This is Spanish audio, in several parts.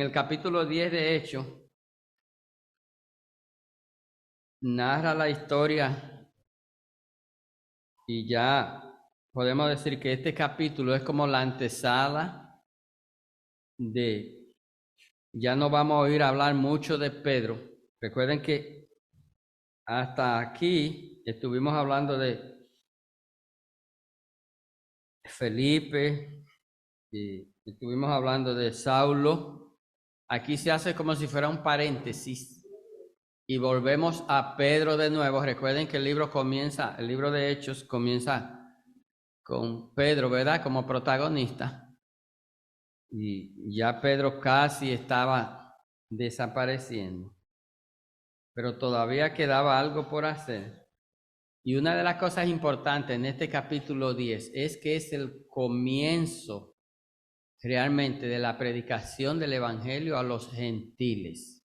el capítulo 10 de Hechos, narra la historia y ya podemos decir que este capítulo es como la antesala de, ya no vamos a oír hablar mucho de Pedro. Recuerden que hasta aquí estuvimos hablando de Felipe y estuvimos hablando de Saulo. Aquí se hace como si fuera un paréntesis y volvemos a Pedro de nuevo. Recuerden que el libro de Hechos comienza con Pedro, ¿verdad? Como protagonista. Y ya Pedro casi estaba desapareciendo, pero todavía quedaba algo por hacer. Y una de las cosas importantes en este capítulo 10 es que es el comienzo realmente de la predicación del evangelio a los gentiles.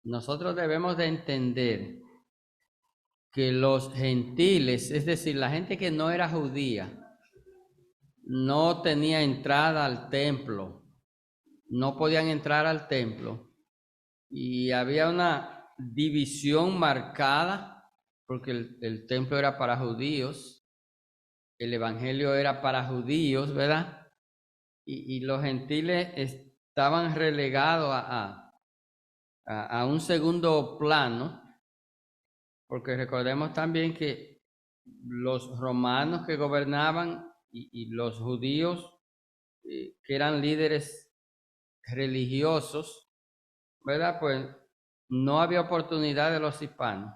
Nosotros debemos de entender que los gentiles, es decir, la gente que no era judía, no tenía entrada al templo, no podían entrar al templo y había una división marcada porque el templo era para judíos, el evangelio era para judíos, ¿verdad? Y los gentiles estaban relegados a un segundo plano, porque recordemos también que los romanos que gobernaban y los judíos que eran líderes religiosos, ¿verdad? Pues no había oportunidad de los hispanos.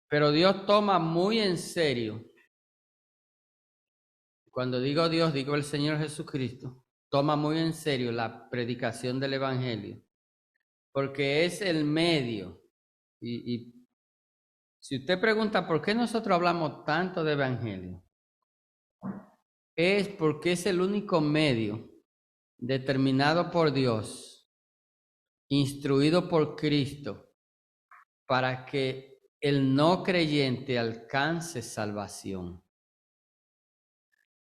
Pero Dios toma muy en serio, cuando digo Dios, digo el Señor Jesucristo, toma muy en serio la predicación del Evangelio, porque es el medio. Y si usted pregunta por qué nosotros hablamos tanto de Evangelio, es porque es el único medio determinado por Dios, instruido por Cristo, para que el no creyente alcance salvación.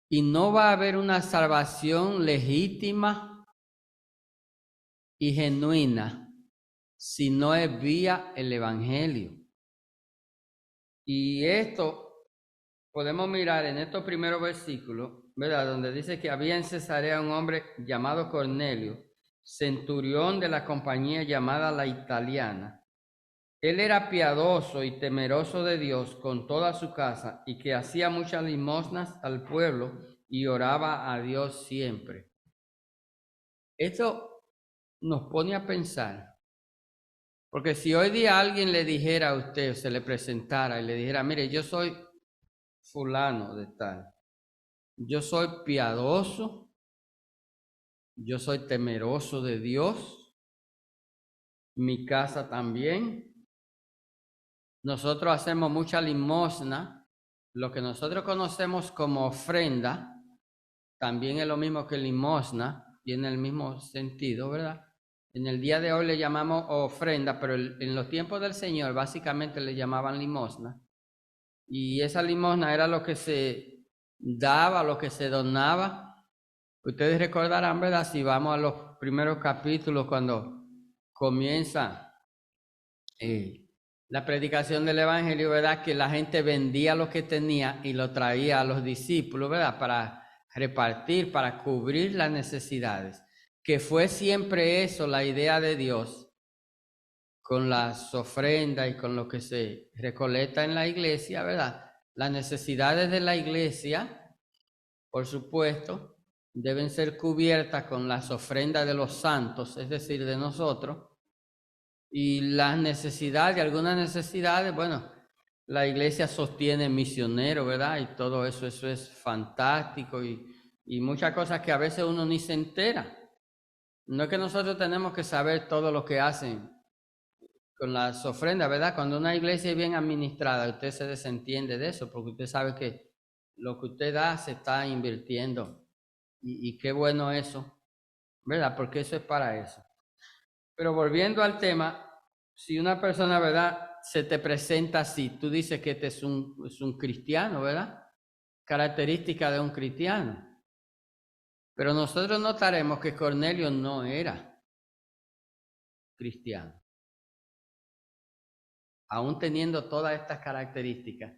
Y no va a haber una salvación legítima y genuina si no es vía el Evangelio. Y esto podemos mirar en estos primeros versículos, ¿verdad? Donde dice que había en Cesarea un hombre llamado Cornelio, centurión de la compañía llamada La Italiana. Él era piadoso y temeroso de Dios con toda su casa y que hacía muchas limosnas al pueblo y oraba a Dios siempre. Esto nos pone a pensar, porque si hoy día alguien le dijera a usted, se le presentara y le dijera, mire, yo soy fulano de tal, yo soy piadoso, yo soy temeroso de Dios, mi casa también, nosotros hacemos mucha limosna, lo que nosotros conocemos como ofrenda, también es lo mismo que limosna, tiene el mismo sentido, ¿verdad? En el día de hoy le llamamos ofrenda, pero en los tiempos del Señor básicamente le llamaban limosna. Y esa limosna era lo que se daba, lo que se donaba. Ustedes recordarán, ¿verdad? Si vamos a los primeros capítulos, cuando comienza la predicación del Evangelio, ¿verdad? Que la gente vendía lo que tenía y lo traía a los discípulos, ¿verdad? Para repartir, para cubrir las necesidades. Que fue siempre eso la idea de Dios con las ofrendas y con lo que se recolecta en la iglesia, ¿verdad? Las necesidades de la iglesia, por supuesto, deben ser cubiertas con las ofrendas de los santos, es decir, de nosotros. Y las necesidades, algunas necesidades, bueno, la iglesia sostiene misioneros, ¿verdad? Y todo eso es fantástico y muchas cosas que a veces uno ni se entera. No es que nosotros tenemos que saber todo lo que hacen con las ofrendas, ¿verdad? Cuando una iglesia es bien administrada, usted se desentiende de eso, porque usted sabe que lo que usted da se está invirtiendo. Y qué bueno eso, ¿verdad? Porque eso es para eso. Pero volviendo al tema, si una persona, ¿verdad?, se te presenta así, tú dices que este es un cristiano, ¿verdad? Característica de un cristiano. Pero nosotros notaremos que Cornelio no era cristiano, aún teniendo todas estas características,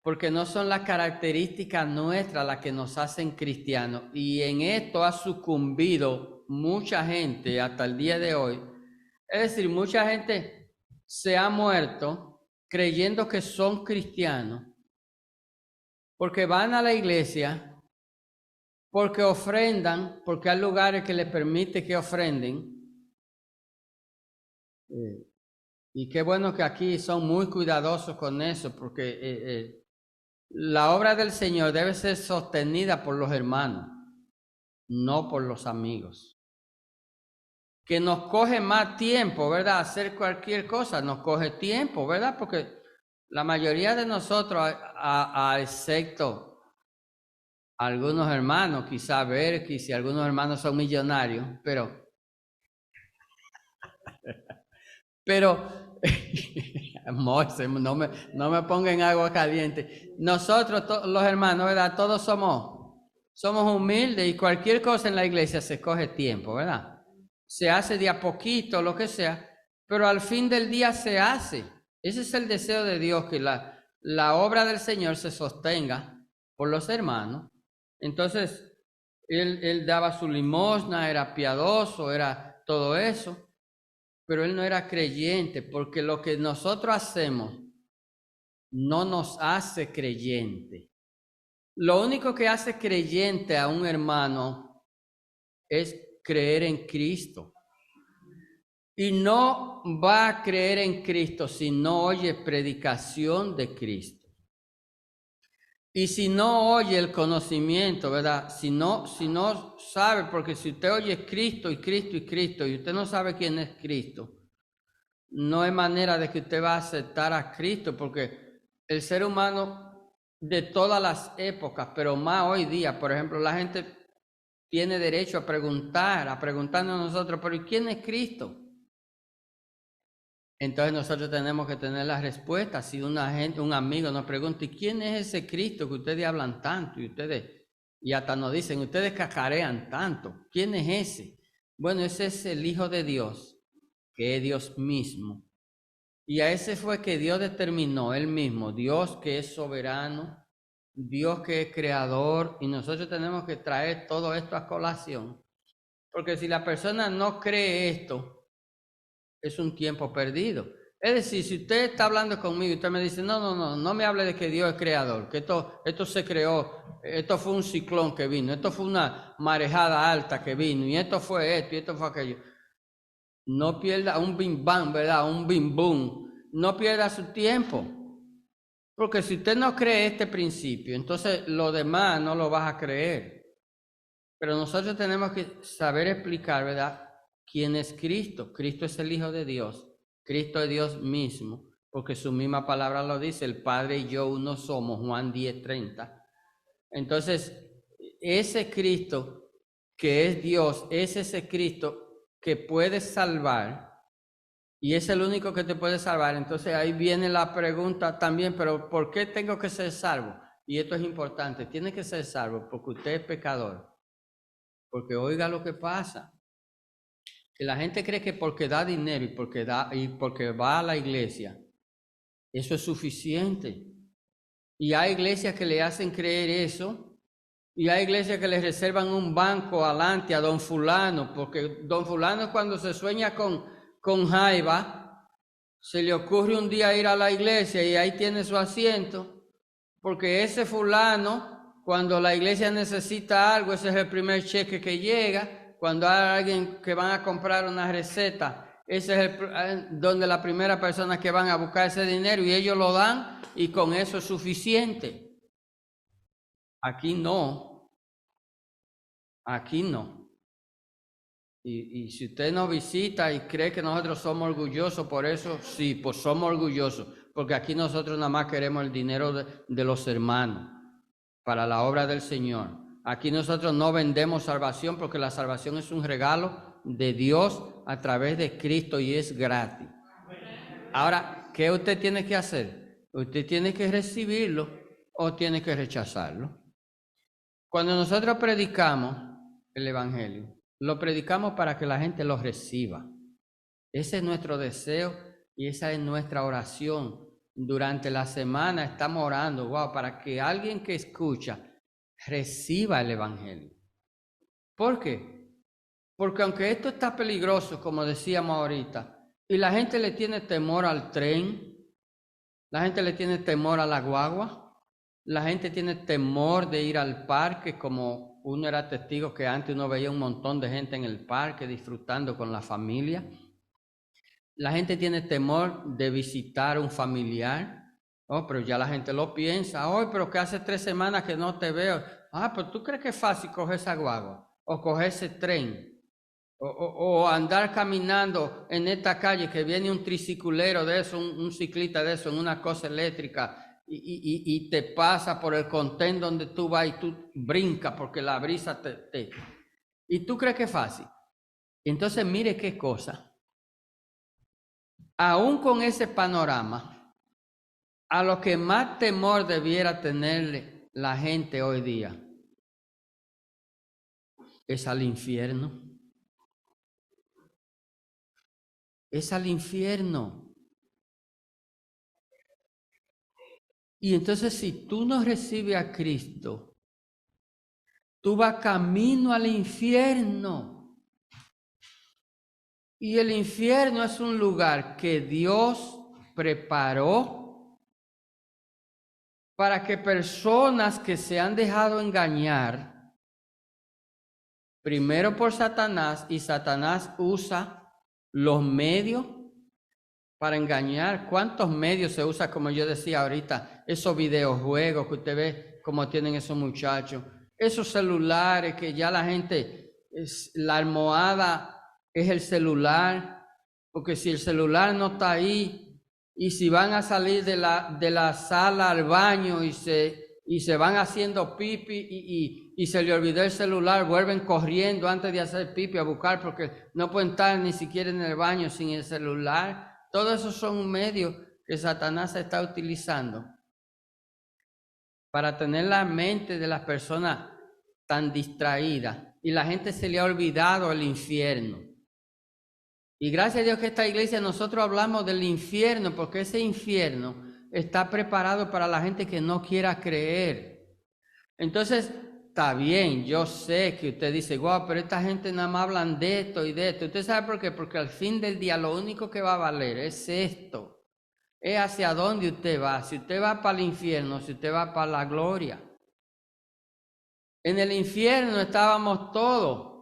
porque no son las características nuestras las que nos hacen cristianos, y en esto ha sucumbido mucha gente hasta el día de hoy. Es decir, mucha gente se ha muerto creyendo que son cristianos, porque van a la iglesia, porque ofrendan, porque hay lugares que les permite que ofrenden. Y qué bueno que aquí son muy cuidadosos con eso, porque la obra del Señor debe ser sostenida por los hermanos, no por los amigos. Que nos coge más tiempo, ¿verdad? Hacer cualquier cosa nos coge tiempo, ¿verdad? Porque la mayoría de nosotros, excepto algunos hermanos, quizá ver que si algunos hermanos son millonarios, pero Moisés, no me ponga en agua caliente. Nosotros, los hermanos, ¿verdad? Todos somos humildes y cualquier cosa en la iglesia se coge tiempo, ¿verdad? Se hace de a poquito, lo que sea, pero al fin del día se hace. Ese es el deseo de Dios, que la obra del Señor se sostenga por los hermanos. Entonces, él daba su limosna, era piadoso, era todo eso. Pero él no era creyente, porque lo que nosotros hacemos no nos hace creyente. Lo único que hace creyente a un hermano es creer en Cristo. Y no va a creer en Cristo si no oye predicación de Cristo. Y si no oye el conocimiento, ¿verdad? Si no sabe, porque si usted oye Cristo y Cristo y Cristo y usted no sabe quién es Cristo, no hay manera de que usted va a aceptar a Cristo, porque el ser humano de todas las épocas, pero más hoy día, por ejemplo, la gente tiene derecho a preguntarnos a nosotros, pero ¿quién es Cristo? Entonces nosotros tenemos que tener la respuesta. Si un amigo nos pregunta, ¿y quién es ese Cristo que ustedes hablan tanto? Y hasta nos dicen, ustedes cacarean tanto. ¿Quién es ese? Bueno, ese es el Hijo de Dios, que es Dios mismo. Y a ese fue que Dios determinó, Él mismo, Dios que es soberano, Dios que es creador, y nosotros tenemos que traer todo esto a colación. Porque si la persona no cree esto, es un tiempo perdido. Es decir, si usted está hablando conmigo y usted me dice, no me hable de que Dios es creador, que esto se creó, esto fue un ciclón que vino, esto fue una marejada alta que vino, y esto fue esto, y esto fue aquello. No pierda un bim bam, ¿verdad? Un bim boom. No pierda su tiempo. Porque si usted no cree este principio, entonces lo demás no lo vas a creer. Pero nosotros tenemos que saber explicar, ¿verdad? ¿Quién es Cristo? Cristo es el Hijo de Dios. Cristo es Dios mismo, porque su misma palabra lo dice, el Padre y yo uno somos, Juan 10:30. Entonces, ese Cristo que es Dios, es ese Cristo que puede salvar, y es el único que te puede salvar. Entonces ahí viene la pregunta también, pero ¿por qué tengo que ser salvo? Y esto es importante, tiene que ser salvo porque usted es pecador. Porque oiga lo que pasa, que la gente cree que porque da dinero y porque va a la iglesia, eso es suficiente. Y hay iglesias que le hacen creer eso, y hay iglesias que le reservan un banco adelante a don fulano, porque don fulano cuando se sueña con jaiba, se le ocurre un día ir a la iglesia y ahí tiene su asiento, porque ese fulano, cuando la iglesia necesita algo, ese es el primer cheque que llega. Cuando hay alguien que van a comprar una receta, ese es donde la primera persona que van a buscar ese dinero, y ellos lo dan y con eso es suficiente. Aquí no. Y si usted nos visita y cree que nosotros somos orgullosos por eso, sí, pues somos orgullosos, porque aquí nosotros nada más queremos el dinero de los hermanos para la obra del Señor. Aquí nosotros no vendemos salvación, porque la salvación es un regalo de Dios a través de Cristo y es gratis. Ahora, ¿qué usted tiene que hacer? Usted tiene que recibirlo o tiene que rechazarlo. Cuando nosotros predicamos, el Evangelio. Lo predicamos para que la gente lo reciba. Ese es nuestro deseo y esa es nuestra oración. Durante la semana estamos orando, para que alguien que escucha reciba el Evangelio. ¿Por qué? Porque aunque esto está peligroso, como decíamos ahorita, y la gente le tiene temor al tren, la gente le tiene temor a la guagua, la gente tiene temor de ir al parque, como uno era testigo que antes uno veía un montón de gente en el parque disfrutando con la familia. La gente tiene temor de visitar un familiar. Oh, pero ya la gente lo piensa. Oh, pero que hace 3 semanas que no te veo. Ah, pero ¿tú crees que es fácil coger esa guagua? O coger ese tren. O andar caminando en esta calle que viene un triciclero de eso, un ciclista de eso, en una cosa eléctrica y te pasa por el contén donde tú vas y tú brincas porque la brisa te... ¿Y tú crees que es fácil? Entonces mire qué cosa. Aún con ese panorama, a lo que más temor debiera tener la gente hoy día es al infierno. Es al infierno. Y entonces si tú no recibes a Cristo, tú vas camino al infierno. Y el infierno es un lugar que Dios preparó para que personas que se han dejado engañar, primero por Satanás, y Satanás usa los medios para engañar. ¿Cuántos medios se usa, como yo decía ahorita, esos videojuegos que usted ve como tienen esos muchachos, esos celulares que ya la gente, la almohada es el celular, porque si el celular no está ahí, y si van a salir de la sala al baño y se van haciendo pipi y se le olvidó el celular, vuelven corriendo antes de hacer pipi a buscar porque no pueden estar ni siquiera en el baño sin el celular. Todos esos son medios que Satanás está utilizando para tener la mente de las personas tan distraídas y la gente se le ha olvidado el infierno. Y gracias a Dios que esta iglesia nosotros hablamos del infierno porque ese infierno está preparado para la gente que no quiera creer. Entonces, está bien, yo sé que usted dice, pero esta gente nada más hablan de esto y de esto. ¿Usted sabe por qué? Porque al fin del día lo único que va a valer es esto. Es hacia dónde usted va. Si usted va para el infierno, si usted va para la gloria. En el infierno estábamos todos,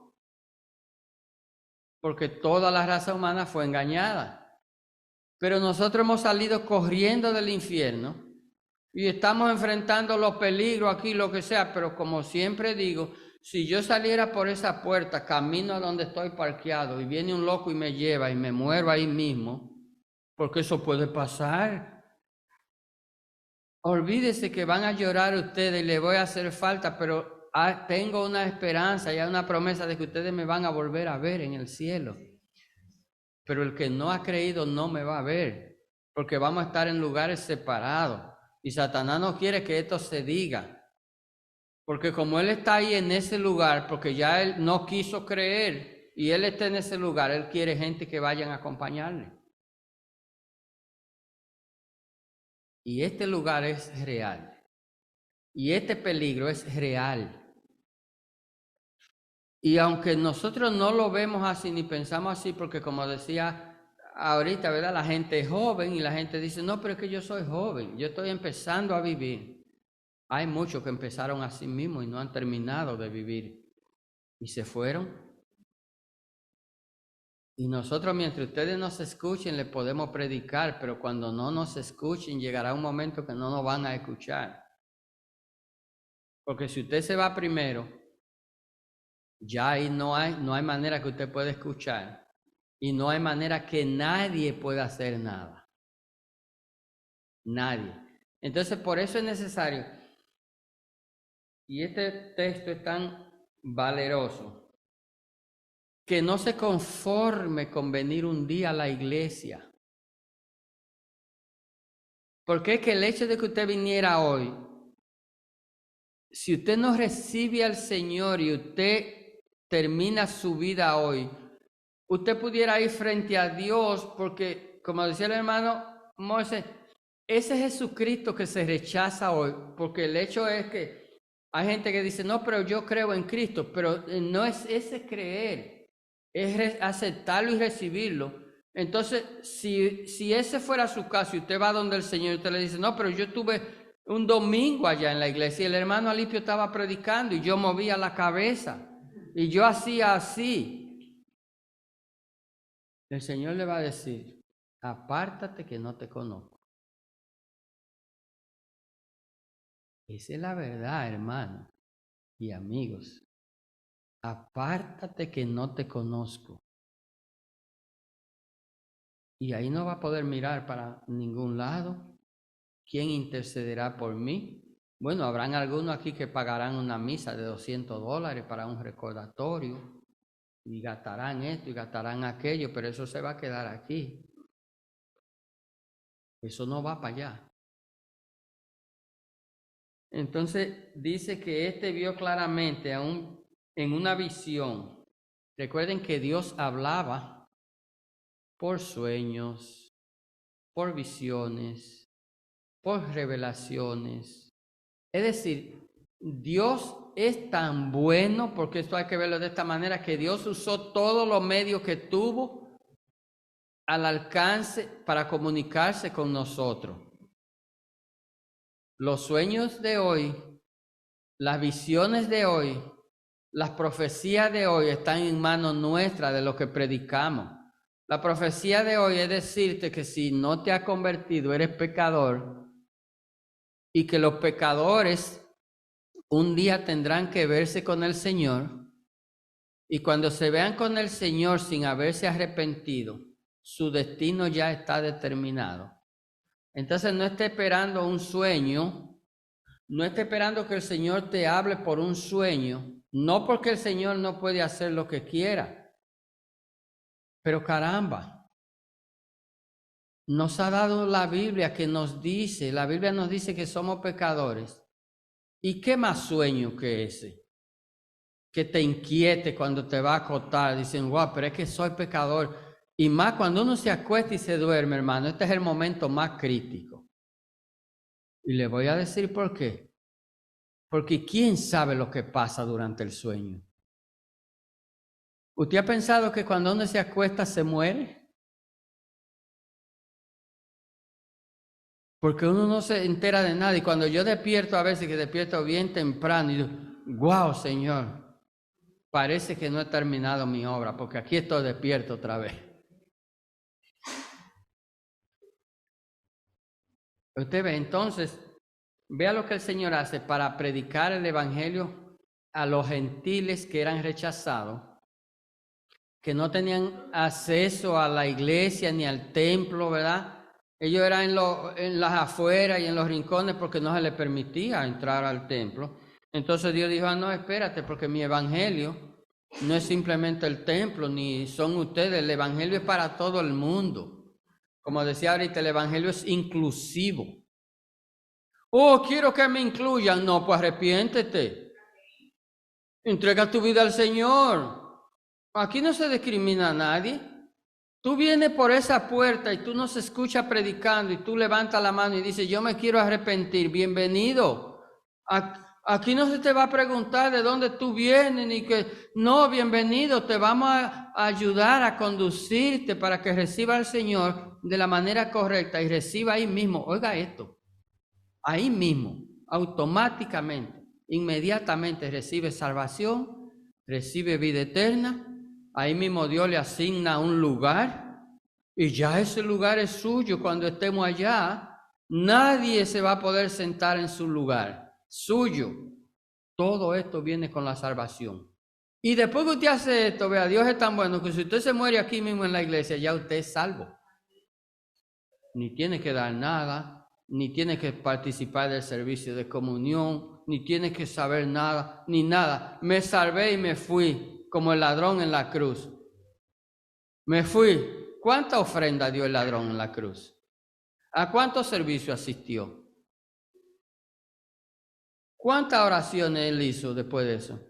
porque toda la raza humana fue engañada. Pero nosotros hemos salido corriendo del infierno y estamos enfrentando los peligros aquí, lo que sea, pero como siempre digo, si yo saliera por esa puerta, camino a donde estoy parqueado y viene un loco y me lleva y me muero ahí mismo, porque eso puede pasar. Olvídese que van a llorar ustedes y les voy a hacer falta, pero tengo una esperanza y hay una promesa de que ustedes me van a volver a ver en el cielo. Pero el que no ha creído no me va a ver, porque vamos a estar en lugares separados. Y Satanás no quiere que esto se diga, porque como él está ahí en ese lugar, porque ya él no quiso creer y él está en ese lugar, él quiere gente que vayan a acompañarle. Y este lugar es real. Y este peligro es real. Y aunque nosotros no lo vemos así ni pensamos así, porque como decía ahorita, ¿verdad? La gente es joven y la gente dice, no, pero es que yo soy joven, yo estoy empezando a vivir. Hay muchos que empezaron así mismo y no han terminado de vivir y se fueron. Y nosotros mientras ustedes nos escuchen les podemos predicar, pero cuando no nos escuchen llegará un momento que no nos van a escuchar. Porque si usted se va primero, ya ahí no hay manera que usted pueda escuchar y no hay manera que nadie pueda hacer nada. Nadie. Entonces por eso es necesario, y este texto es tan valeroso, que no se conforme con venir un día a la iglesia. Porque es que el hecho de que usted viniera hoy, si usted no recibe al Señor y usted termina su vida hoy, usted pudiera ir frente a Dios, porque como decía el hermano Moisés, ese Jesucristo que se rechaza hoy, porque el hecho es que hay gente que dice, no, pero yo creo en Cristo, pero no es ese creer, es aceptarlo y recibirlo. Entonces, si ese fuera su caso y usted va donde el Señor y usted le dice, no, pero yo tuve un domingo allá en la iglesia y el hermano Alipio estaba predicando y yo movía la cabeza y yo hacía así, el Señor le va a decir, apártate que no te conozco. Esa es la verdad, hermano y amigos. Apártate que no te conozco. Y ahí no va a poder mirar para ningún lado. ¿Quién intercederá por mí? Bueno, habrán algunos aquí que pagarán una misa de $200 para un recordatorio y gastarán esto y gastarán aquello, pero eso se va a quedar aquí. Eso no va para allá. Entonces dice que este vio claramente aún en una visión. Recuerden que Dios hablaba por sueños, por visiones, por revelaciones. Es decir, Dios es tan bueno, porque esto hay que verlo de esta manera, que Dios usó todos los medios que tuvo al alcance para comunicarse con nosotros. Los sueños de hoy, las visiones de hoy, las profecías de hoy están en manos nuestras de lo que predicamos. La profecía de hoy es decirte que si no te has convertido, eres pecador y que los pecadores un día tendrán que verse con el Señor y cuando se vean con el Señor sin haberse arrepentido, su destino ya está determinado. Entonces no esté esperando un sueño, no esté esperando que el Señor te hable por un sueño, no porque el Señor no puede hacer lo que quiera, pero caramba, nos ha dado la Biblia que nos dice, la Biblia nos dice que somos pecadores. ¿Y qué más sueño que ese? Que te inquiete cuando te va a acostar, dicen, wow, pero es que soy pecador. Y más cuando uno se acuesta y se duerme, hermano, este es el momento más crítico. Y le voy a decir por qué. Porque ¿quién sabe lo que pasa durante el sueño? ¿Usted ha pensado que cuando uno se acuesta se muere? Porque uno no se entera de nada. Y cuando yo despierto, a veces que despierto bien temprano, y digo, wow, Señor, parece que no he terminado mi obra, porque aquí estoy despierto otra vez. Usted ve, entonces, vea lo que el Señor hace para predicar el Evangelio a los gentiles que eran rechazados, que no tenían acceso a la iglesia ni al templo, ¿verdad? Ellos eran en las afueras y en los rincones porque no se les permitía entrar al templo. Entonces Dios dijo, no, espérate, porque mi Evangelio no es simplemente el templo, ni son ustedes, el Evangelio es para todo el mundo. Como decía ahorita, el Evangelio es inclusivo. Oh, quiero que me incluyan. No, pues arrepiéntete. Entrega tu vida al Señor. Aquí no se discrimina a nadie. Tú vienes por esa puerta y tú nos escuchas predicando y tú levantas la mano y dices, yo me quiero arrepentir. Bienvenido. Aquí no se te va a preguntar de dónde tú vienes ni que, no, bienvenido. Te vamos a ayudar a conducirte para que reciba al Señor de la manera correcta y reciba ahí mismo. Oiga esto. Ahí mismo, automáticamente, inmediatamente recibe salvación, recibe vida eterna. Ahí mismo Dios le asigna un lugar y ya ese lugar es suyo. Cuando estemos allá, nadie se va a poder sentar en su lugar, suyo. Todo esto viene con la salvación. Y después que usted hace esto, vea, Dios es tan bueno que si usted se muere aquí mismo en la iglesia, ya usted es salvo. Ni tiene que dar nada, ni tiene que participar del servicio de comunión, ni tiene que saber nada, ni nada. Me salvé y me fui como el ladrón en la cruz. Me fui. ¿Cuánta ofrenda dio el ladrón en la cruz? ¿A cuántos servicios asistió? ¿Cuántas oraciones él hizo después de eso?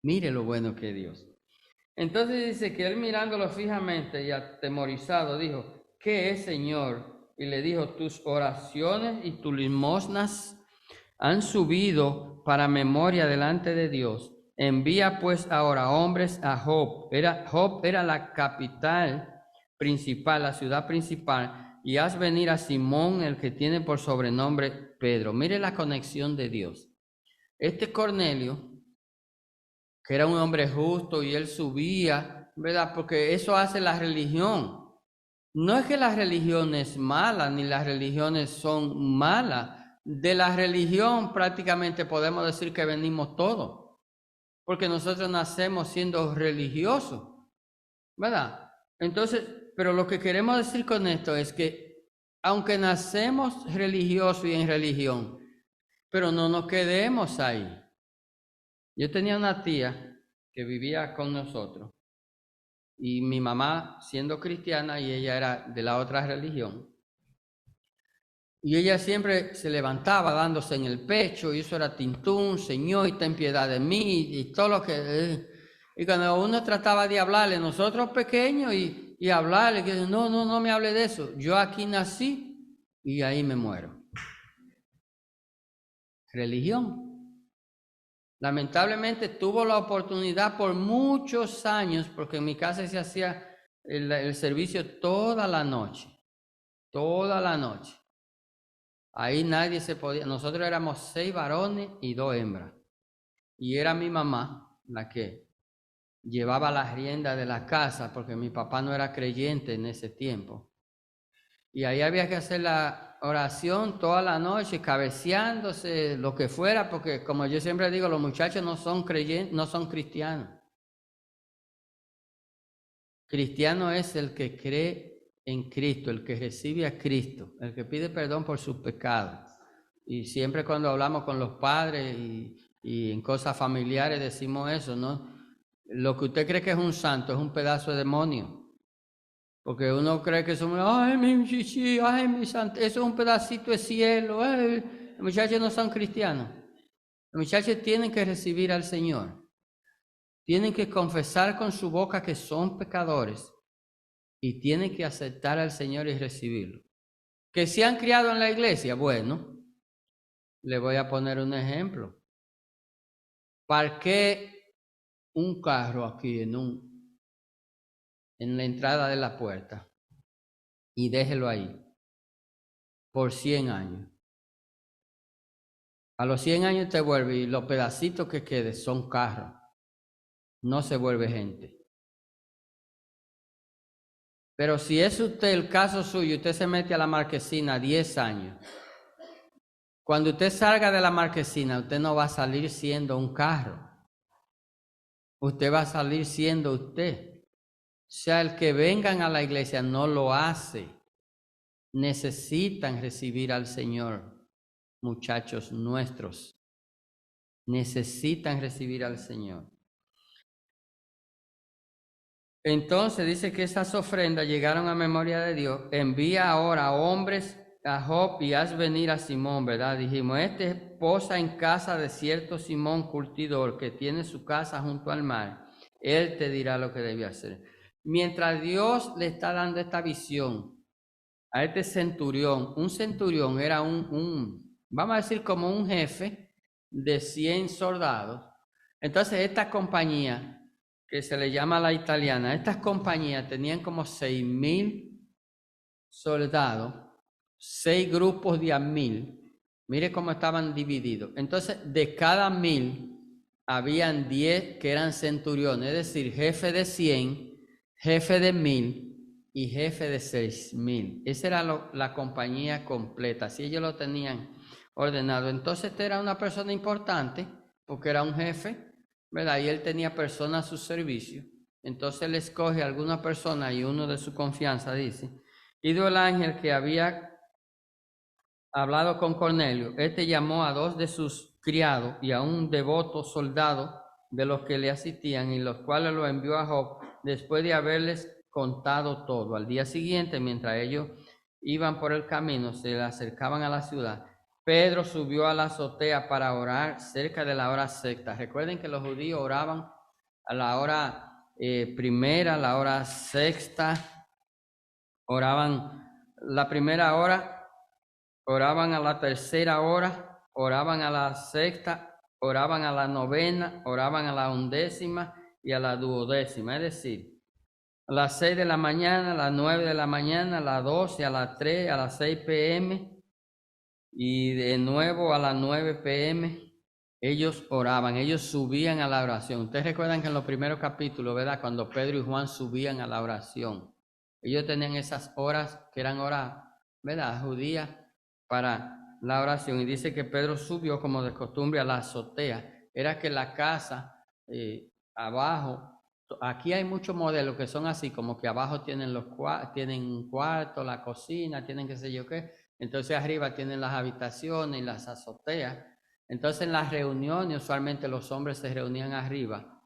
Mire lo bueno que es Dios. Entonces dice que él mirándolo fijamente y atemorizado dijo, ¿qué es, Señor? Y le dijo, tus oraciones y tus limosnas han subido para memoria delante de Dios. Envía pues ahora hombres a Job. Job era la capital principal, la ciudad principal, y haz venir a Simón, el que tiene por sobrenombre Pedro. Mire la conexión de Dios. Este Cornelio, que era un hombre justo y él subía, ¿verdad? Porque eso hace la religión. No es que la religión es mala, ni las religiones son malas. De la religión prácticamente podemos decir que venimos todos, porque nosotros nacemos siendo religiosos, ¿verdad? Entonces, pero lo que queremos decir con esto es que aunque nacemos religiosos y en religión, pero no nos quedemos ahí. Yo tenía una tía que vivía con nosotros y mi mamá siendo cristiana y ella era de la otra religión. Y ella siempre se levantaba dándose en el pecho y eso era tintún, Señor, y ten piedad de mí y todo lo que... Y cuando uno trataba de hablarle, nosotros pequeños y hablarle, que no me hable de eso. Yo aquí nací y ahí me muero. Religión. Lamentablemente tuvo la oportunidad por muchos años, porque en mi casa se hacía el servicio toda la noche. Ahí nadie se podía, nosotros éramos 6 varones y 2 hembras. Y era mi mamá la que llevaba las riendas de la casa, porque mi papá no era creyente en ese tiempo. Y ahí había que hacer la oración toda la noche, cabeceándose, lo que fuera, porque como yo siempre digo, los muchachos no son creyentes, no son cristianos. Cristiano es el que cree en Cristo, el que recibe a Cristo, el que pide perdón por sus pecados. Y siempre cuando hablamos con los padres y en cosas familiares decimos eso, ¿no? Lo que usted cree que es un santo es un pedazo de demonio. Porque uno cree que somos, ay, mi chichi, ay, mi santo, eso es un pedacito de cielo. Ay. Los muchachos no son cristianos. Los muchachos tienen que recibir al Señor. Tienen que confesar con su boca que son pecadores. Y tienen que aceptar al Señor y recibirlo. Que se han criado en la iglesia, bueno, le voy a poner un ejemplo. Parqué un carro aquí en la entrada de la puerta y déjelo ahí por 100 años. A los 100 años te vuelve y los pedacitos que queden son carros. No se vuelve gente. Pero si es usted el caso suyo, usted se mete a la marquesina 10 años. Cuando usted salga de la marquesina, usted no va a salir siendo un carro. Usted va a salir siendo usted. O sea, el que vengan a la iglesia no lo hace. Necesitan recibir al Señor, muchachos nuestros. Necesitan recibir al Señor. Entonces dice que esas ofrendas llegaron a memoria de Dios. Envía ahora hombres a Job y haz venir a Simón, ¿verdad? Dijimos, posa en casa de cierto Simón curtidor que tiene su casa junto al mar. Él te dirá lo que debe hacer. Mientras Dios le está dando esta visión a este centurión, un centurión era vamos a decir como un jefe de 100 soldados. Entonces esta compañía, que se le llama la italiana, estas compañías tenían como 6,000 soldados, 6 grupos de a 1,000. Mire cómo estaban divididos. Entonces, de cada 1,000, habían 10 que eran centuriones, es decir, jefe de 100, jefe de 1,000 y jefe de 6,000. Esa era la compañía completa, así ellos lo tenían ordenado. Entonces, este era una persona importante, porque era un jefe, ¿verdad? Y él tenía personas a su servicio. Entonces él escoge a alguna persona y uno de su confianza dice, ido el ángel que había hablado con Cornelio, este llamó a 2 de sus criados y a un devoto soldado de los que le asistían, y los cuales lo envió a Job después de haberles contado todo. Al día siguiente, mientras ellos iban por el camino, se le acercaban a la ciudad. Pedro subió a la azotea para orar cerca de la hora sexta. Recuerden que los judíos oraban a la hora primera, a la hora sexta, oraban la primera hora, oraban a la tercera hora, oraban a la sexta, oraban a la novena, oraban a la undécima y a la duodécima, es decir, a las 6 de la mañana, a las 9 de la mañana, a las 12, a las 3, a las 6 p.m. y de nuevo a las 9 p.m. ellos oraban, ellos subían a la oración. Ustedes recuerdan que en los primeros capítulos, ¿verdad? Cuando Pedro y Juan subían a la oración, ellos tenían esas horas que eran horas, ¿verdad? Judías para la oración. Y dice que Pedro subió como de costumbre a la azotea. Era que la casa abajo, aquí hay muchos modelos que son así, como que abajo tienen tienen un cuarto, la cocina, tienen qué sé yo qué. Entonces arriba tienen las habitaciones y las azoteas. Entonces en las reuniones usualmente los hombres se reunían arriba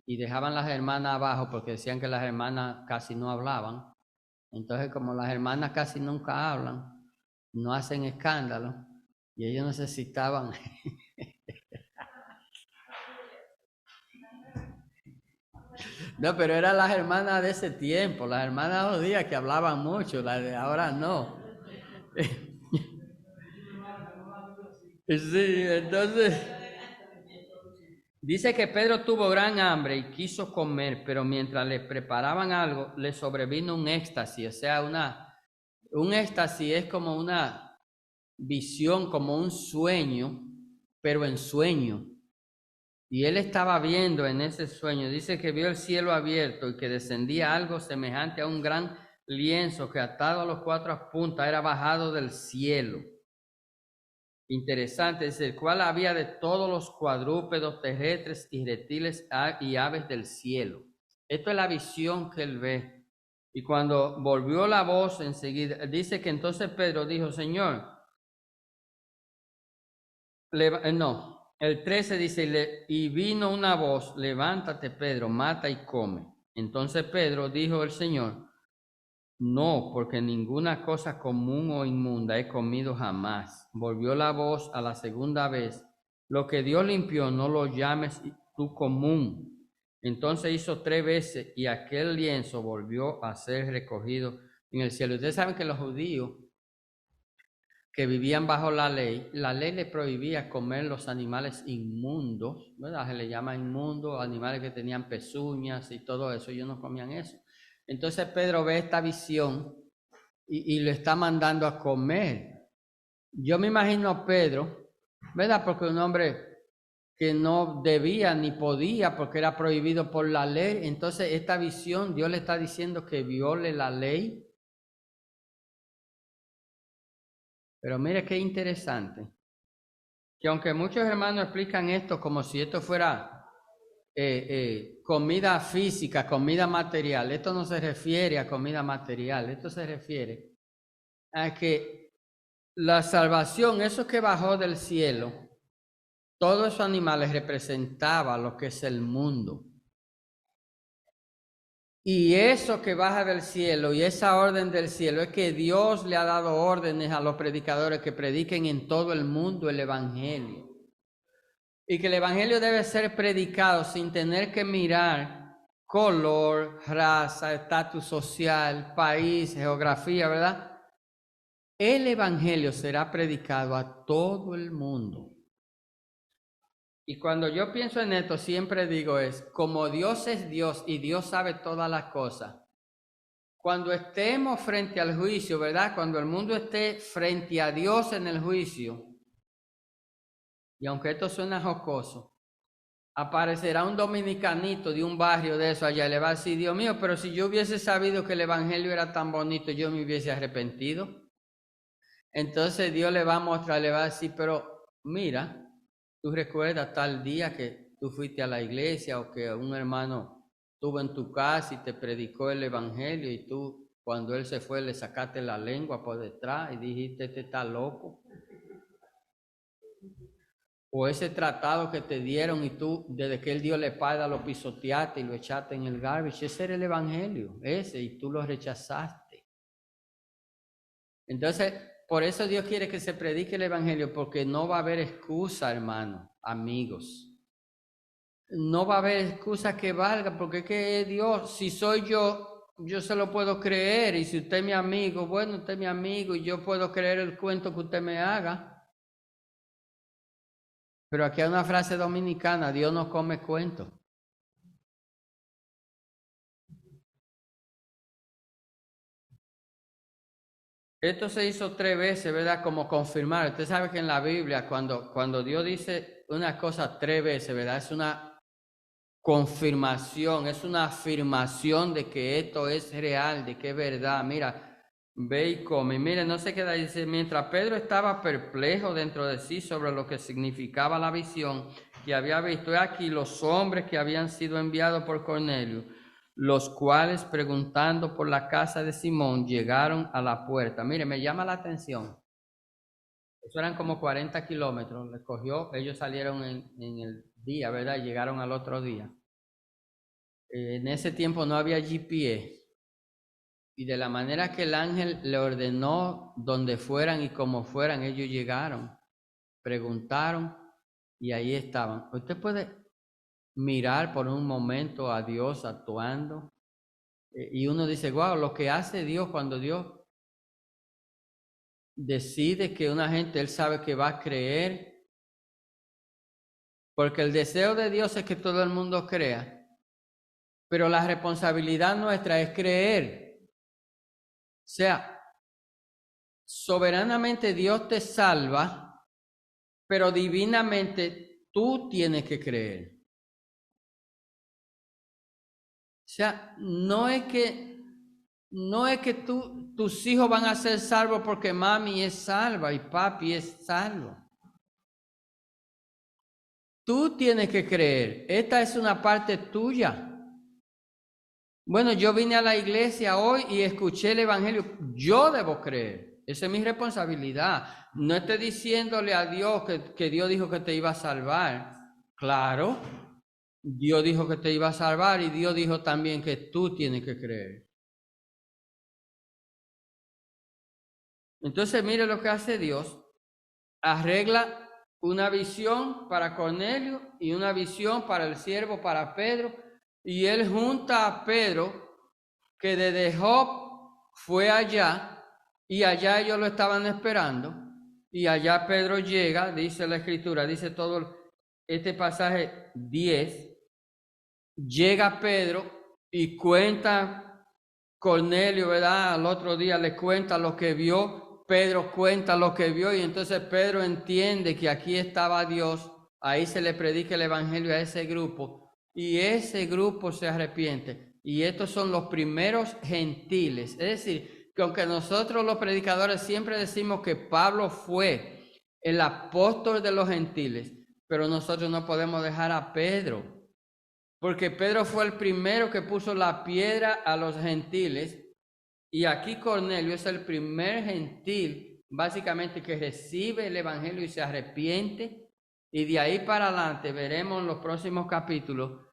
y dejaban las hermanas abajo porque decían que las hermanas casi no hablaban. Entonces como las hermanas casi nunca hablan, no hacen escándalo y ellos necesitaban no, pero eran las hermanas de ese tiempo, las hermanas de los días que hablaban mucho, las de ahora no. Sí, entonces dice que Pedro tuvo gran hambre y quiso comer, pero mientras le preparaban algo, le sobrevino un éxtasis, o sea, un éxtasis es como una visión, como un sueño, pero en sueño. Y él estaba viendo en ese sueño, dice que vio el cielo abierto y que descendía algo semejante a un gran lienzo que atado a los cuatro puntas era bajado del cielo. Interesante, es el cual había de todos los cuadrúpedos, terrestres y reptiles y aves del cielo. Esto es la visión que él ve. Y cuando volvió la voz enseguida, dice que entonces Pedro dijo, Señor, no, el 13 dice, y vino una voz, levántate Pedro, mata y come. Entonces Pedro dijo el Señor, no, porque ninguna cosa común o inmunda he comido jamás. Volvió la voz a la segunda vez. Lo que Dios limpió, no lo llames tú común. Entonces hizo 3 veces y aquel lienzo volvió a ser recogido en el cielo. Ustedes saben que los judíos que vivían bajo la ley le prohibía comer los animales inmundos, ¿verdad? Se le llama inmundos, animales que tenían pezuñas y todo eso, ellos no comían eso. Entonces Pedro ve esta visión y lo está mandando a comer. Yo me imagino a Pedro, ¿verdad? Porque un hombre que no debía ni podía porque era prohibido por la ley. Entonces esta visión, Dios le está diciendo que viole la ley. Pero mire qué interesante, que aunque muchos hermanos explican esto como si esto fuera comida física, comida material, esto no se refiere a comida material, esto se refiere a que la salvación, eso que bajó del cielo, todos esos animales representaban lo que es el mundo. Y eso que baja del cielo y esa orden del cielo es que Dios le ha dado órdenes a los predicadores que prediquen en todo el mundo el evangelio. Y que el evangelio debe ser predicado sin tener que mirar color, raza, estatus social, país, geografía, ¿verdad? El evangelio será predicado a todo el mundo. Y cuando yo pienso en esto, siempre digo como Dios es Dios y Dios sabe todas las cosas. Cuando estemos frente al juicio, ¿verdad? Cuando el mundo esté frente a Dios en el juicio, y aunque esto suena jocoso, aparecerá un dominicanito de un barrio de eso allá y le va a decir, Dios mío, pero si yo hubiese sabido que el evangelio era tan bonito, yo me hubiese arrepentido. Entonces Dios le va a mostrar, le va a decir, pero mira, tú recuerdas tal día que tú fuiste a la iglesia o que un hermano estuvo en tu casa y te predicó el evangelio y tú cuando él se fue le sacaste la lengua por detrás y dijiste, este está loco. O ese tratado que te dieron y tú, desde que él dio la espada, lo pisoteaste y lo echaste en el garbage. Ese era el evangelio, ese, y tú lo rechazaste. Entonces, por eso Dios quiere que se predique el evangelio, porque no va a haber excusa, hermano, amigos. no va a haber excusa que valga, porque es que Dios, si soy yo se lo puedo creer, y si usted es mi amigo, bueno, usted es mi amigo, y yo puedo creer el cuento que usted me haga. Pero aquí hay una frase dominicana: Dios no come cuentos. Esto se hizo 3 veces, ¿verdad? Como confirmar. Usted sabe que en la Biblia, cuando Dios dice una cosa 3 veces, ¿verdad? Es una confirmación, es una afirmación de que esto es real, de que es verdad. Mira, ve y come. Mire, no se queda, dice: mientras Pedro estaba perplejo dentro de sí sobre lo que significaba la visión que había visto, he aquí los hombres que habían sido enviados por Cornelio, los cuales, preguntando por la casa de Simón, llegaron a la puerta. Mire, me llama la atención. Eso eran como 40 kilómetros. Les cogió, ellos salieron en el día, ¿verdad? Y llegaron al otro día. En ese tiempo no había GPS. Y de la manera que el ángel le ordenó donde fueran y como fueran, ellos llegaron, preguntaron y ahí estaban. Usted puede mirar por un momento a Dios actuando, y uno dice: wow, lo que hace Dios cuando Dios decide que una gente, Él sabe que va a creer, porque el deseo de Dios es que todo el mundo crea, pero la responsabilidad nuestra es creer. O sea, soberanamente Dios te salva, pero divinamente tú tienes que creer. O sea, no es que tus hijos van a ser salvos porque mami es salva y papi es salvo. Tú tienes que creer. Esta es una parte tuya. Bueno, yo vine a la iglesia hoy y escuché el evangelio. Yo debo creer. Esa es mi responsabilidad. No esté diciéndole a Dios que Dios dijo que te iba a salvar. Claro, Dios dijo que te iba a salvar, y Dios dijo también que tú tienes que creer. Entonces, mire lo que hace Dios. Arregla una visión para Cornelio y una visión para el siervo, para Pedro, y él junta a Pedro, que desde Job fue allá, y allá ellos lo estaban esperando, y allá Pedro llega, dice la escritura, dice todo este pasaje 10, llega Pedro y cuenta Cornelio, ¿verdad? Al otro día le cuenta lo que vio, Pedro cuenta lo que vio, y entonces Pedro entiende que aquí estaba Dios, ahí se le predica el evangelio a ese grupo, y ese grupo se arrepiente, y estos son los primeros gentiles. Es decir, que aunque nosotros los predicadores siempre decimos que Pablo fue el apóstol de los gentiles, pero nosotros no podemos dejar a Pedro, porque Pedro fue el primero que puso la piedra a los gentiles, y aquí Cornelio es el primer gentil, básicamente, que recibe el evangelio y se arrepiente, y de ahí para adelante veremos en los próximos capítulos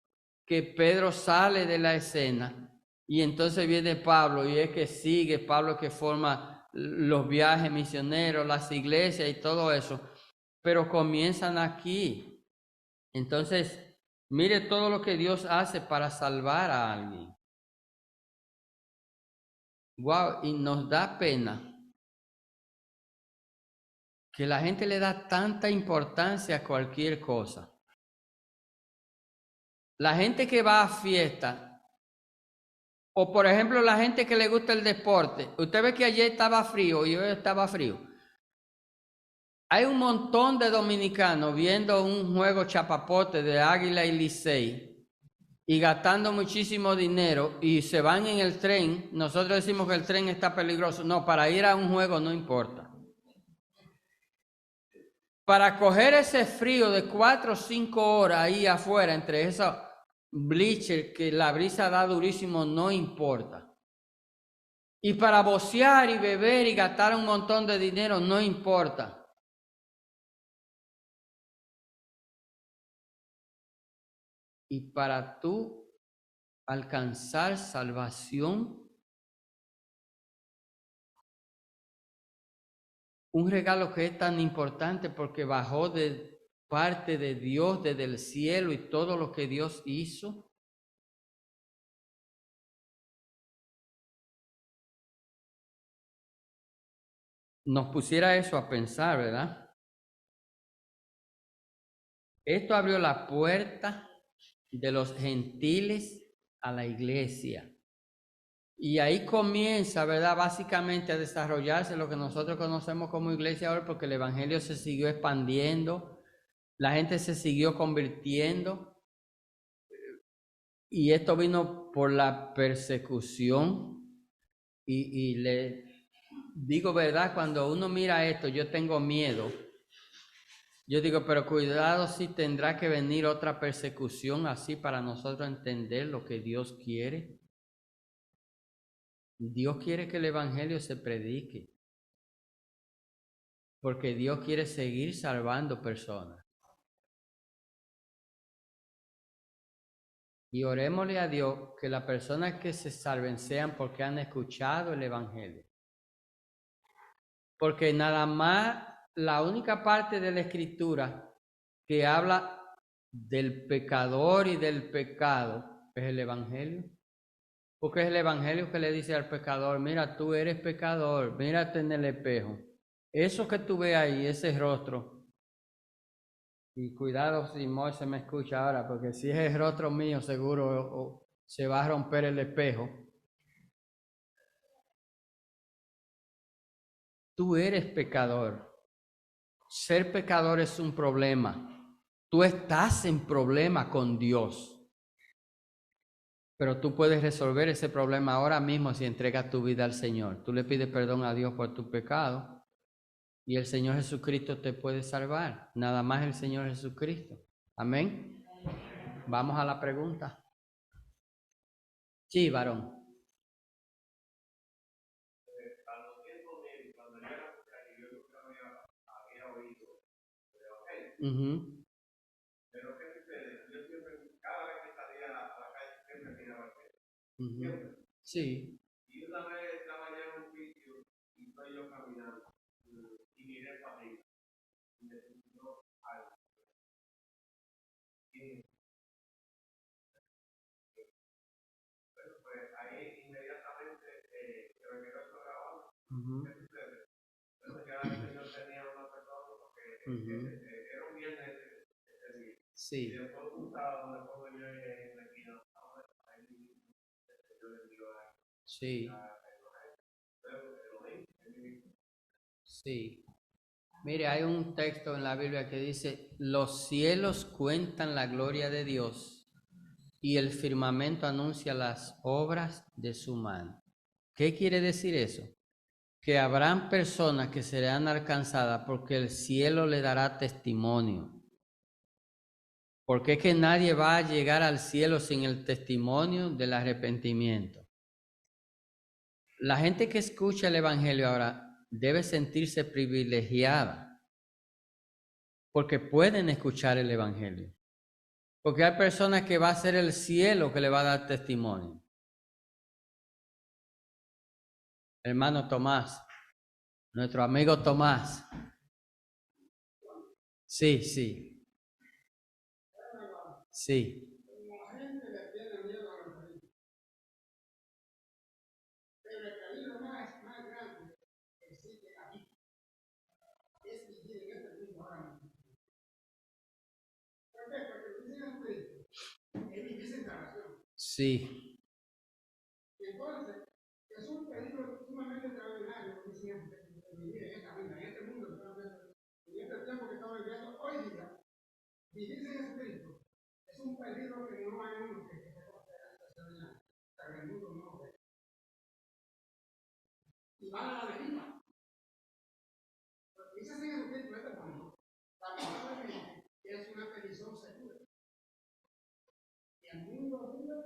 que Pedro sale de la escena, y entonces viene Pablo, y es que sigue Pablo, que forma los viajes misioneros, las iglesias y todo eso, pero comienzan aquí. Entonces, mire todo lo que Dios hace para salvar a alguien. Wow, y nos da pena que la gente le da tanta importancia a cualquier cosa. La gente que va a fiesta, o por ejemplo la gente que le gusta el deporte. Usted ve que ayer estaba frío y hoy estaba frío. Hay un montón de dominicanos viendo un juego chapapote de Águila y Licey y gastando muchísimo dinero, y se van en el tren. Nosotros decimos que el tren está peligroso. No, para ir a un juego no importa. Para coger ese frío de 4 o 5 horas ahí afuera, entre esos bleachers que la brisa da durísimo, no importa. Y para vocear y beber y gastar un montón de dinero, no importa. Y para tú alcanzar salvación, un regalo que es tan importante porque bajó de parte de Dios desde el cielo y todo lo que Dios hizo, nos pusiera eso a pensar, ¿verdad? Esto abrió la puerta de los gentiles a la iglesia. Y ahí comienza, ¿verdad? Básicamente a desarrollarse lo que nosotros conocemos como iglesia ahora, porque el evangelio se siguió expandiendo, la gente se siguió convirtiendo. Y esto vino por la persecución. Y le digo, ¿verdad? Cuando uno mira esto, yo tengo miedo. Yo digo, pero cuidado si tendrá que venir otra persecución así para nosotros entender lo que Dios quiere. Dios quiere que el evangelio se predique, porque Dios quiere seguir salvando personas. Y orémosle a Dios que las personas que se salven sean porque han escuchado el evangelio. Porque nada más la única parte de la escritura que habla del pecador y del pecado es el evangelio. Porque es el evangelio que le dice al pecador, mira, tú eres pecador, mírate en el espejo. Eso que tú ves ahí, ese rostro, y cuidado si Moisés me escucha ahora, porque si es el rostro mío, seguro se va a romper el espejo. Tú eres pecador. Ser pecador es un problema. Tú estás en problema con Dios. Pero tú puedes resolver ese problema ahora mismo si entregas tu vida al Señor. Tú le pides perdón a Dios por tu pecado y el Señor Jesucristo te puede salvar. Nada más el Señor Jesucristo. Amén. Vamos a la pregunta. Sí, varón. Pero ¿qué sucede? Yo siempre, cada vez que salía a la calle, siempre miraba al techo. Siempre. Sí. Y una vez estaba ya en un sitio y estoy yo caminando y miré para arriba y me sintió algo. Y bueno, pues ahí inmediatamente se me quedó eso grabado. ¿Qué sucede? Bueno, ya el Señor tenía una persona porque era un viernes ese día. Sí. Y después un sábado, después yo en la esquina, ahí yo le digo a él. Sí. Sí. Mire, hay un texto en la Biblia que dice, los cielos cuentan la gloria de Dios y el firmamento anuncia las obras de su mano. ¿Qué quiere decir eso? Que habrán personas que serán alcanzadas porque el cielo le dará testimonio. Porque es que nadie va a llegar al cielo sin el testimonio del arrepentimiento. La gente que escucha el evangelio ahora debe sentirse privilegiada porque pueden escuchar el evangelio. Porque hay personas que va a ser el cielo que le va a dar testimonio. Hermano Tomás, nuestro amigo Tomás. Sí, sí. Sí. Pero el peligro más grande que existe aquí es vivir en este mundo ahora mismo. ¿Por qué? Porque dice Jesucristo, es vivir sin salvación. Sí. Entonces, es un peligro sumamente extraordinario, como siempre, vivir en esta vida, en este mundo, en este tiempo que estamos viviendo hoy día. Vivir sin Jesucristo es un peligro que no hay uno que se conoce a esta extraordinaria. Pero el mundo no lo ve. Y van a la deriva. Dice sin Jesucristo en este mundo, lamentablemente es una perdición segura. Y el mundo vive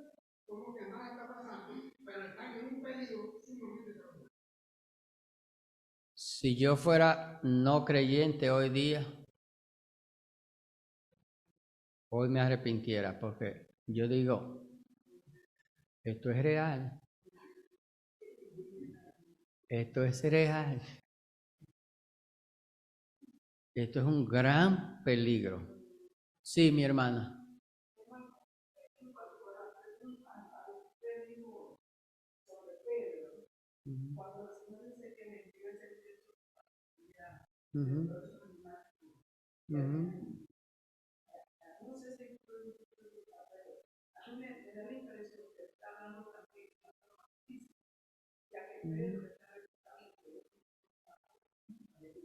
como que nada está pasando, pero están en un peligro sumamente extraordinario. Si yo fuera no creyente hoy día, hoy me arrepintiera, porque yo digo, esto es real. Esto es real. Esto es un gran peligro. Sí, mi hermana. Ujú. Ujú.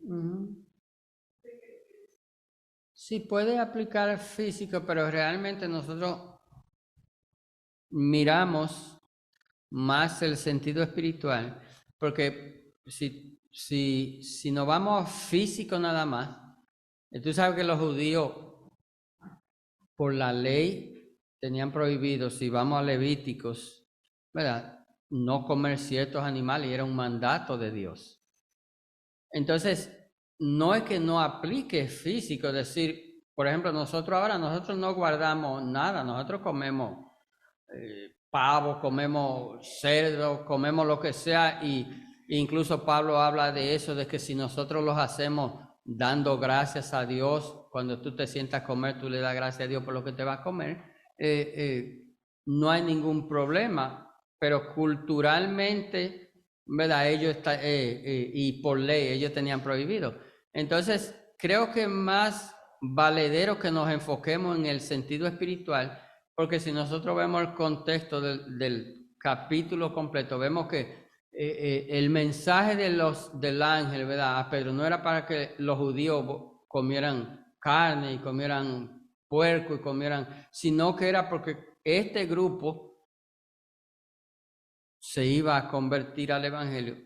Ujú. Sí, puede aplicar físico, pero realmente nosotros miramos más el sentido espiritual, porque si nos vamos físico nada más, tú sabes que los judíos por la ley tenían prohibido, si vamos a Levíticos, ¿verdad? No comer ciertos animales y era un mandato de Dios. Entonces, no es que no aplique físico, es decir, por ejemplo, nosotros no guardamos nada, nosotros comemos pavo, comemos cerdo, comemos lo que sea, y incluso Pablo habla de eso, de que si nosotros los hacemos dando gracias a Dios, cuando tú te sientas a comer, tú le das gracias a Dios por lo que te vas a comer, no hay ningún problema, pero culturalmente, ¿verdad? Ellos y por ley, ellos tenían prohibido. Entonces, creo que más valedero que nos enfoquemos en el sentido espiritual, porque si nosotros vemos el contexto del capítulo completo, vemos que el mensaje del ángel, ¿verdad? A Pedro no era para que los judíos comieran carne y comieran puerco y comieran, sino que era porque este grupo se iba a convertir al evangelio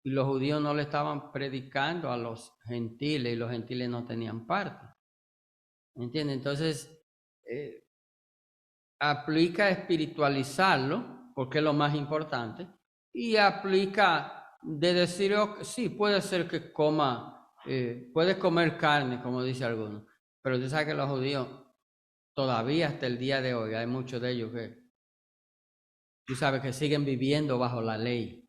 y los judíos no le estaban predicando a los gentiles y los gentiles no tenían parte. ¿Entiendes? Entonces, aplica espiritualizarlo, porque es lo más importante, y aplica de decir, sí, puede ser que coma, puedes comer carne, como dice alguno, pero tú sabes que los judíos, todavía hasta el día de hoy, hay muchos de ellos que, tú sabes, que siguen viviendo bajo la ley,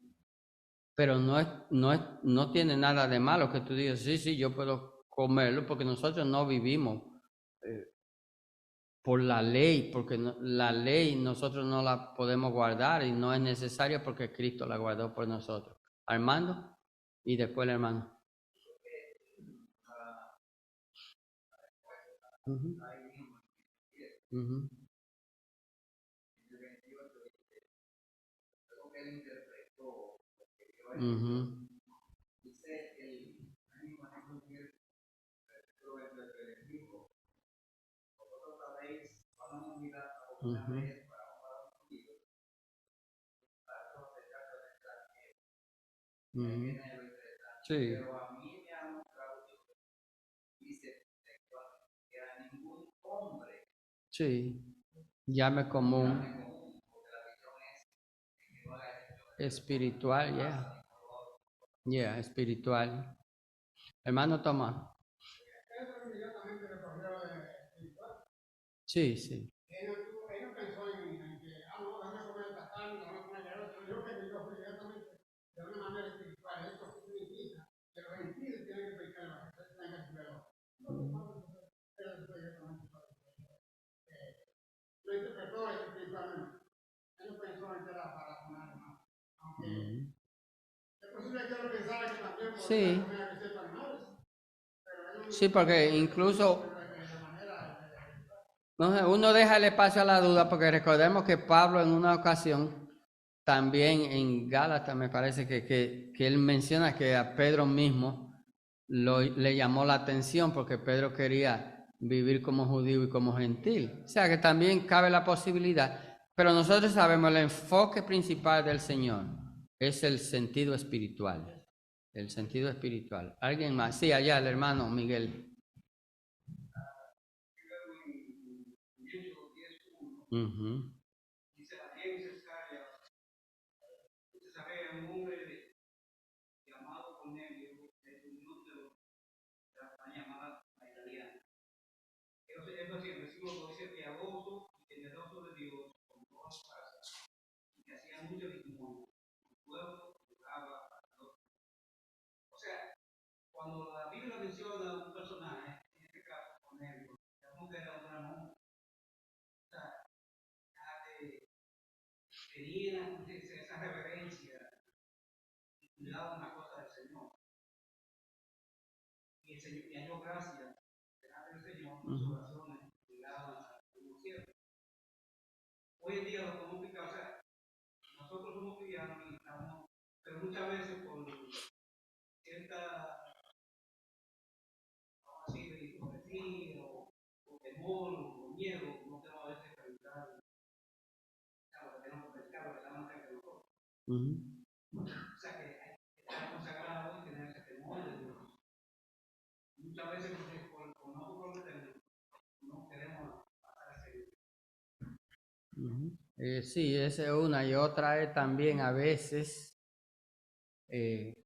pero no tiene nada de malo que tú digas, sí, yo puedo comerlo, porque nosotros no vivimos por la ley, porque la ley nosotros no la podemos guardar y no es necesario porque Cristo la guardó por nosotros. Armando y después el hermano. Ujú. Ujú. Ujú. Ujú. Ujú. Sí. Sí. Llame común. Espiritual, yeah. Yeah, espiritual. Hermano Tomás. Sí, sí. Ujú. Sí, sí, porque incluso no sé, uno deja el espacio a la duda, porque recordemos que Pablo en una ocasión, también en Gálatas, me parece que él menciona que a Pedro mismo le llamó la atención porque Pedro quería vivir como judío y como gentil. O sea que también cabe la posibilidad, pero nosotros sabemos el enfoque principal del Señor es el sentido espiritual. El sentido espiritual. ¿Alguien más? Sí, allá el hermano Miguel. Ujú. cuidaba una cosa del Señor. Y el Señor me dio gracia delante del Señor con sus oraciones ligadas a los cielos. Hoy en día lo podemos explicar, o sea, nosotros somos cristianos y estamos, pero muchas veces por cierta, vamos a decir, hipocresía o temor o miedo, no tenemos a veces predicar lo que tenemos que predicar, lo que estamos cerca de nosotros. O sea que hay que estar consagrado y tener ese temor de Dios. Muchas veces por no comprometernos, no queremos pasar ese sí, esa es una. Y otra es también a veces, y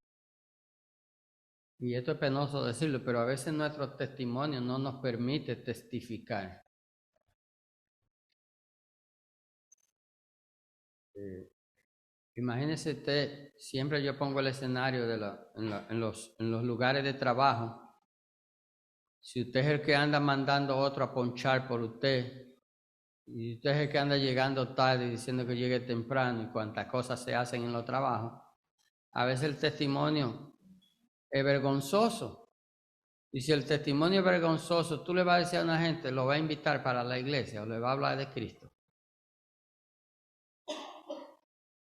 esto es penoso decirlo, pero a veces nuestro testimonio no nos permite testificar. Imagínese usted, siempre yo pongo el escenario en los lugares de trabajo. Si usted es el que anda mandando a otro a ponchar por usted, y usted es el que anda llegando tarde diciendo que llegue temprano y cuantas cosas se hacen en los trabajos, a veces el testimonio es vergonzoso. Y si el testimonio es vergonzoso, tú le vas a decir a una gente, lo va a invitar para la iglesia o le va a hablar de Cristo.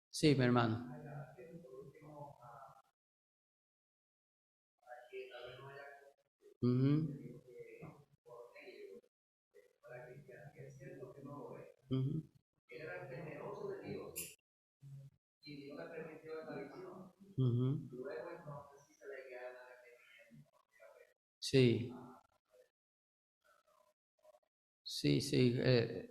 Sí, mi hermano. Era temeroso de Dios y Dios le permitió esta visión. Luego entonces sí se le guiaron al entendimiento. Sí. Sí,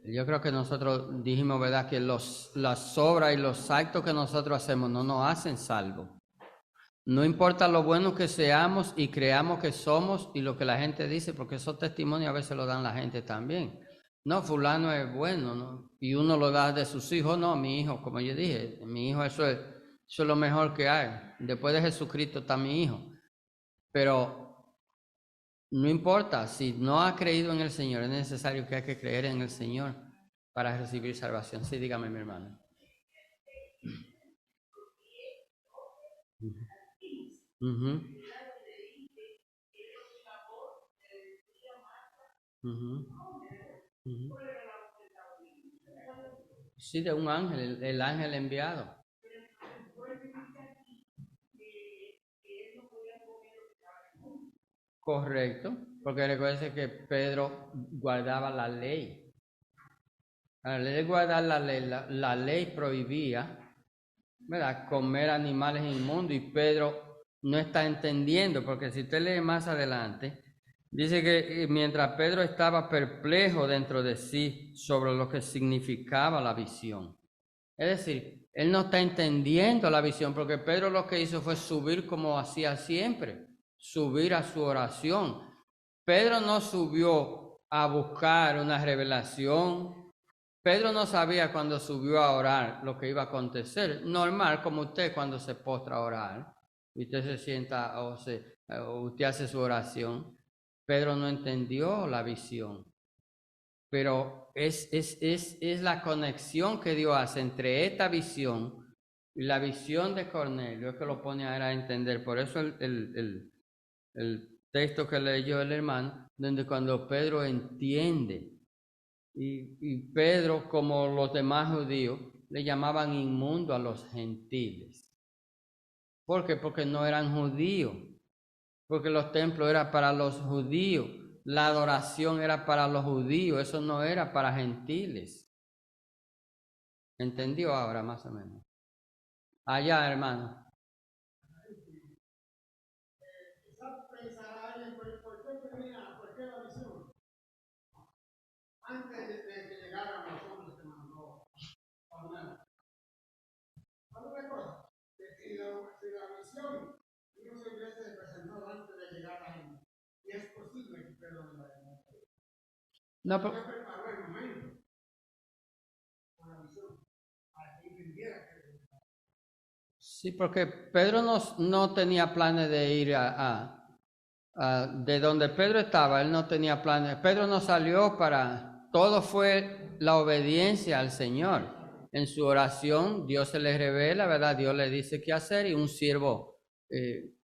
yo creo que nosotros dijimos, ¿verdad?, que las obras y los actos que nosotros hacemos no nos hacen salvos. No importa lo bueno que seamos y creamos que somos y lo que la gente dice, porque esos testimonios a veces lo dan la gente también. No, fulano es bueno, ¿no? Y uno lo da de sus hijos, no, mi hijo, como yo dije, mi hijo eso es lo mejor que hay. Después de Jesucristo está mi hijo. Pero no importa, si no ha creído en el Señor, es necesario que hay que creer en el Señor para recibir salvación. Sí, dígame, mi hermano. Sí, de un ángel, el ángel enviado. Correcto, porque recuerde que Pedro guardaba la ley. Al él guardar la ley prohibía, ¿verdad?, comer animales inmundos, y Pedro no está entendiendo, porque si usted lee más adelante, dice que mientras Pedro estaba perplejo dentro de sí sobre lo que significaba la visión. Es decir, él no está entendiendo la visión, porque Pedro lo que hizo fue subir como hacía siempre, subir a su oración. Pedro no subió a buscar una revelación. Pedro no sabía cuando subió a orar lo que iba a acontecer. Normal, como usted cuando se postra a orar, y usted se sienta o usted hace su oración. Pedro no entendió la visión. Pero es la conexión que Dios hace entre esta visión y la visión de Cornelio, es que lo pone a él a entender. Por eso el texto que leyó el hermano, donde cuando Pedro entiende, y Pedro, como los demás judíos, le llamaban inmundo a los gentiles. ¿Por qué? Porque no eran judíos, porque los templos eran para los judíos, la adoración era para los judíos, eso no era para gentiles. ¿Entendió ahora más o menos? Allá, hermano. ¿Por qué la visión? Antes de que llegaran los hombres que mandó Cornelio. Otra cosa, si la visión no se hubiese presentado antes de llegar a él, y es posible que Pedro no la haya. No, pero preparó el momento con la visión para que entendiera que. sí, porque Pedro no tenía planes de ir de donde Pedro estaba, él no tenía planes. Pedro no salió todo fue la obediencia al Señor. en su oración Dios se le revela, ¿verdad? Dios le dice qué hacer y un siervo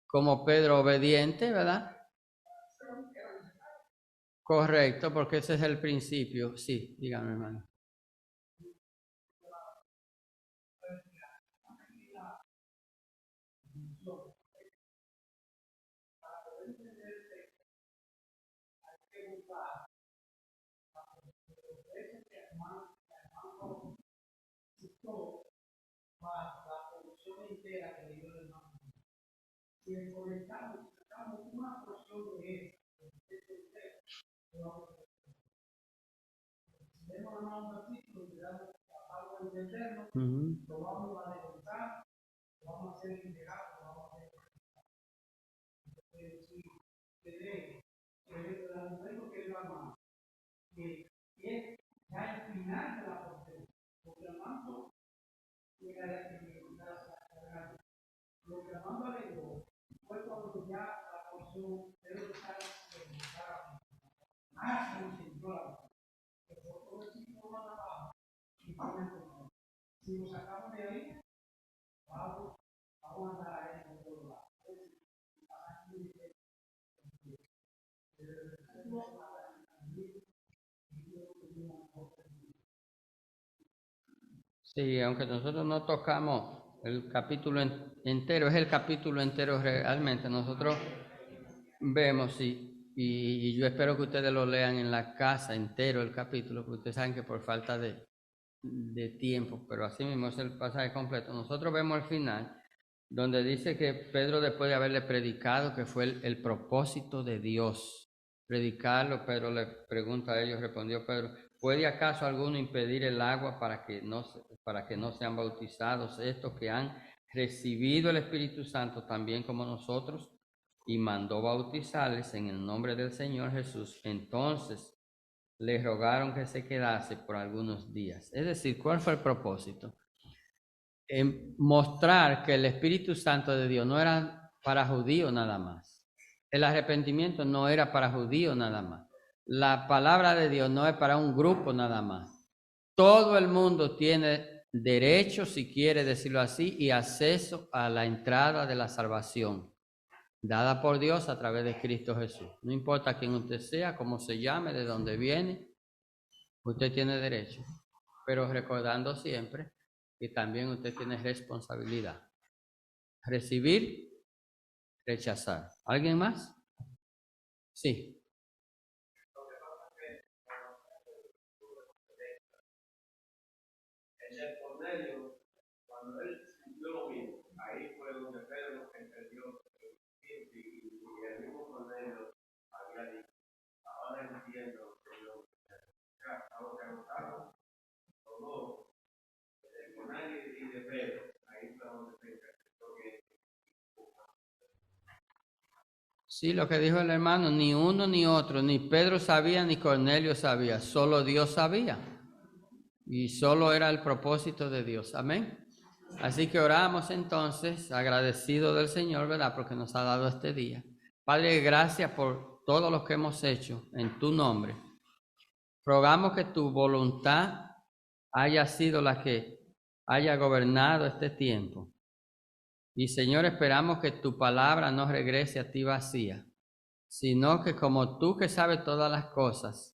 como Pedro obediente, ¿verdad? Correcto, porque ese es el principio. Sí, dígame, hermano. La porción entera que le dio el hermano. Si sacamos una porción de eso, si vemos un versículo y le damos algo a entenderlo, lo vamos a descontar, lo vamos a hacer integral, lo vamos a hacer. Si queremos, que es la mano, que es ya el final de la porción, porque el manto llega a la lo que Amanda alegó fue cuando ya la porción debe estar más concentrada. Todo el ciclo va abajo y vamos. Si lo sacamos de ahí, vamos a andar ahí por todos lados. Sí, aunque nosotros no tocamos el capítulo entero, es el capítulo entero realmente. Nosotros vemos, y yo espero que ustedes lo lean en la casa entero el capítulo, porque ustedes saben que por falta de tiempo, pero así mismo es el pasaje completo. Nosotros vemos al final, donde dice que Pedro, después de haberle predicado, que fue el propósito de Dios, predicarlo, Pedro le pregunta a ellos, respondió Pedro, ¿puede acaso alguno impedir el agua para que no sean bautizados estos que han recibido el Espíritu Santo también como nosotros? Y mandó bautizarles en el nombre del Señor Jesús. Entonces le rogaron que se quedase por algunos días. Es decir, ¿cuál fue el propósito? Mostrar que el Espíritu Santo de Dios no era para judíos nada más. El arrepentimiento no era para judíos nada más. La palabra de Dios no es para un grupo nada más. Todo el mundo tiene derecho, si quiere decirlo así, y acceso a la entrada de la salvación, dada por Dios a través de Cristo Jesús. No importa quién usted sea, cómo se llame, de dónde viene, usted tiene derecho. Pero recordando siempre que también usted tiene responsabilidad. Recibir, rechazar. ¿Alguien más? Sí. El Cornelio, cuando él sintió lo mismo, ahí fue donde Pedro entendió y el mismo Cornelio había dicho, ahora entiendo que yo estaba preguntando todo de Cornelio y de Pedro, ahí fue donde se entendió que Sí, lo que dijo el hermano, ni uno ni otro, ni Pedro sabía ni Cornelio sabía, solo Dios sabía. Y solo era el propósito de Dios. Amén. Así que oramos entonces, agradecido del Señor, ¿verdad? Porque nos ha dado este día. Padre, gracias por todo lo que hemos hecho en tu nombre. Rogamos que tu voluntad haya sido la que haya gobernado este tiempo. Y Señor, esperamos que tu palabra no regrese a ti vacía, sino que como tú que sabes todas las cosas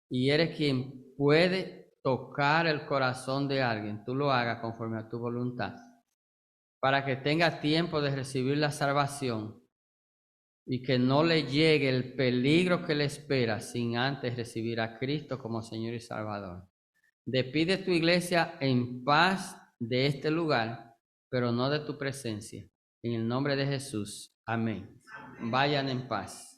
y eres quien puede tocar el corazón de alguien, tú lo hagas conforme a tu voluntad, para que tenga tiempo de recibir la salvación y que no le llegue el peligro que le espera sin antes recibir a Cristo como Señor y Salvador. Despide tu iglesia en paz de este lugar, pero no de tu presencia. En el nombre de Jesús. Amén. Vayan en paz.